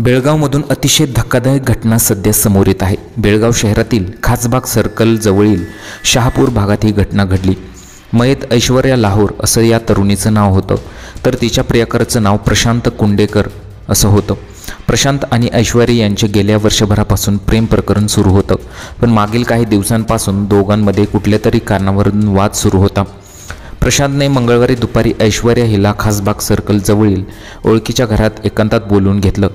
बेळगावमधून अतिशय धक्कादायक घटना सध्या समोर येत आहे। बेळगाव शहरातील खासबाग सर्कल जवळील शहापूर भागात ही घटना घडली। मयत ऐश्वर्या लाहोर असं या तरुणीचं नाव होतं, तर तिच्या प्रियकराचं नाव प्रशांत कुंडेकर असं होतं। प्रशांत आणि ऐश्वर्या यांचे गेल्या वर्षभरापासून प्रेम प्रकरण सुरू होतं, पण मागील काही दिवसांपासून दोघांमध्ये कुठल्यातरी कारणावरून वाद सुरू होता। प्रशांतने मंगळवारी दुपारी ऐश्वर्या हिला खासबाग सर्कल जवळील ओळखीच्या घरात एकांतात बोलवून घेतलं।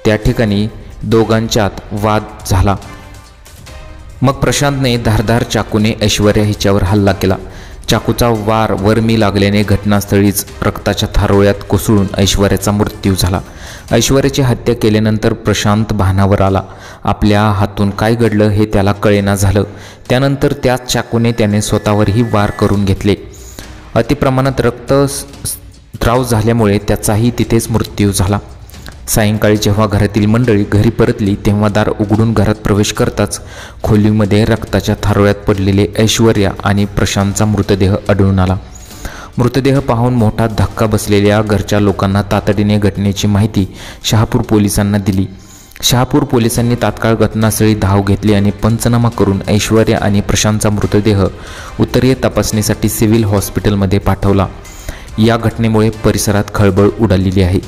त्या ठिकाणी दोघांच्यात वाद झाला। मग प्रशांतने धारदार चाकूने ऐश्वर्या हिच्यावर हल्ला केला। चाकूचा वार वरमी लागल्याने घटनास्थळीच रक्ताच्या थारोळ्यात कोसळून ऐश्वर्याचा मृत्यू झाला। ऐश्वर्याची हत्या केल्यानंतर प्रशांत भानावर आला। आपल्या हातून काय घडलं हे त्याला कळेना झालं। त्यानंतर त्याच चाकूने त्याने स्वतःवरही वार करून घेतले। अतिप्रमाणात रक्तस्राव झाल्यामुळे त्याचाही तिथेच मृत्यू झाला। सायंकाळी जेव्हा घरातील मंडळी घरी परतली तेव्हा दार उघडून घरात प्रवेश करताच खोलीमध्ये रक्ताच्या थारोळ्यात पडलेले ऐश्वर्या आणि प्रशांतचा मृतदेह आढळून आला। मृतदेह पाहून मोठा धक्का बसलेल्या घरच्या लोकांना तातडीने घटनेची माहिती शहापूर पोलिसांना दिली। शहापूर पोलिसांनी तात्काळ घटनास्थळी धाव घेतली आणि पंचनामा करून ऐश्वर्या आणि प्रशांतचा मृतदेह उत्तरीय तपासणीसाठी सिव्हिल हॉस्पिटलमध्ये पाठवला। या घटनेमुळे परिसरात खळबळ उडालेली आहे।